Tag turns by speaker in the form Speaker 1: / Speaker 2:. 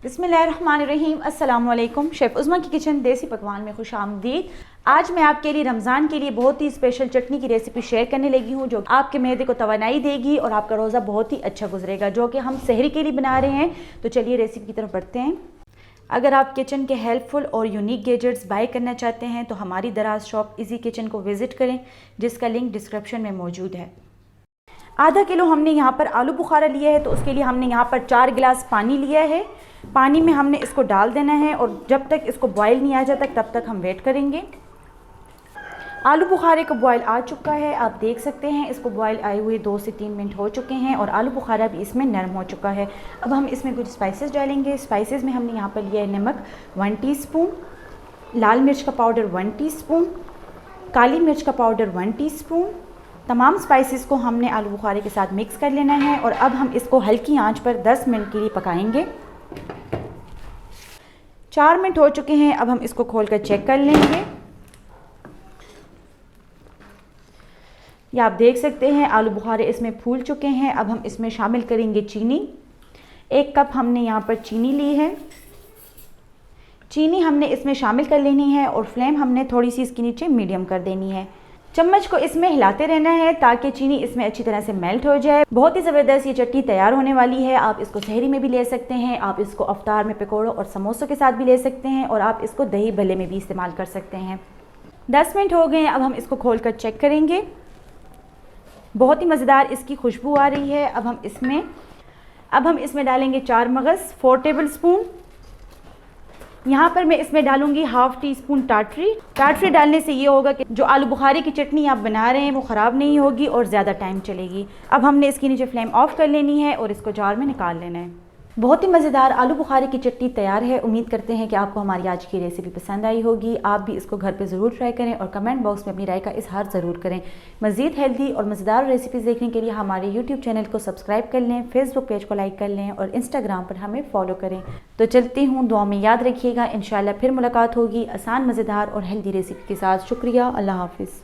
Speaker 1: बिस्मिल्लाहिर्रहमानिर्रहीम। अस्सलाम वालेकुम। शेफ़ उज़्मा की किचन देसी पकवान में खुश आमदीद। आज मैं आपके लिए रमज़ान के लिए बहुत ही स्पेशल चटनी की रेसिपी शेयर करने लगी हूँ जो आपके मैदे को तवानाई देगी और आपका रोज़ा बहुत ही अच्छा गुजरेगा, जो कि हम सहरी के लिए बना रहे हैं। तो चलिए रेसिपी की तरफ बढ़ते हैं। अगर आप किचन के हेल्पफुल और यूनिक गैजेट्स बाय करना चाहते हैं तो हमारी दराज शॉप इजी किचन को विज़िट करें, जिसका लिंक डिस्क्रिप्शन में मौजूद है। आधा किलो हमने यहाँ पर आलू बुखारा लिया है, तो उसके लिए हमने यहाँ पर 4 गिलास पानी लिया है। पानी में हमने इसको डाल देना है और जब तक इसको बॉयल नहीं आ जाता तब तक हम वेट करेंगे। आलू बुखारे का बॉयल आ चुका है, आप देख सकते हैं इसको बॉयल आए हुए 2 से 3 मिनट हो चुके हैं और आलू बुखारा भी इसमें नरम हो चुका है। अब हम इसमें कुछ स्पाइसेस डालेंगे। स्पाइसेस में हमने यहाँ पर लिया है नमक 1 टीस्पून, लाल मिर्च का पाउडर 1 टीस्पून, काली मिर्च का पाउडर 1 टीस्पून। तमाम स्पाइसेस को हमने आलू बुखारे के साथ मिक्स कर लेना है और अब हम इसको हल्की आंच पर 10 मिनट के लिए पकाएंगे। 4 मिनट हो चुके हैं, अब हम इसको खोलकर चेक कर लेंगे। ये आप देख सकते हैं आलू बुखारे इसमें फूल चुके हैं। अब हम इसमें शामिल करेंगे चीनी। 1 कप हमने यहाँ पर चीनी ली है। चीनी हमने इसमें शामिल कर लेनी है और फ्लेम हमने थोड़ी सी इसके नीचे मीडियम कर देनी है। चम्मच को इसमें हिलाते रहना है ताकि चीनी इसमें अच्छी तरह से मेल्ट हो जाए। बहुत ही ज़बरदस्त ये चटनी तैयार होने वाली है। आप इसको सहरी में भी ले सकते हैं, आप इसको अफ्तार में पकौड़ों और समोसों के साथ भी ले सकते हैं और आप इसको दही भल्ले में भी इस्तेमाल कर सकते हैं। 10 मिनट हो गए हैं, अब हम इसको खोल कर चेक करेंगे। बहुत ही मज़ेदार इसकी खुशबू आ रही है। अब हम इसमें डालेंगे 4 मगज़ 4 टेबल स्पून। यहाँ पर मैं इसमें डालूंगी 1/2 टीस्पून टाटरी। टाटरी डालने से ये होगा कि जो आलू बुखारे की चटनी आप बना रहे हैं वो ख़राब नहीं होगी और ज़्यादा टाइम चलेगी। अब हमने इसके नीचे फ्लेम ऑफ कर लेनी है और इसको जार में निकाल लेना है। बहुत ही मज़ेदार आलू बुखारे की चटनी तैयार है। उम्मीद करते हैं कि आपको हमारी आज की रेसिपी पसंद आई होगी। आप भी इसको घर पे ज़रूर ट्राई करें और कमेंट बॉक्स में अपनी राय का इजहार ज़रूर करें। मज़ीद हेल्दी और मज़ेदार रेसिपीज़ देखने के लिए हमारे यूट्यूब चैनल को सब्सक्राइब कर लें, फेसबुक पेज को लाइक कर लें और इंस्टाग्राम पर हमें फॉलो करें। तो चलती हूँ, दुआ में याद रखिएगा। इंशाल्लाह फिर मुलाकात होगी आसान, मज़ेदार और हेल्दी रेसिपी के साथ। शुक्रिया, अल्लाह हाफ़िज़।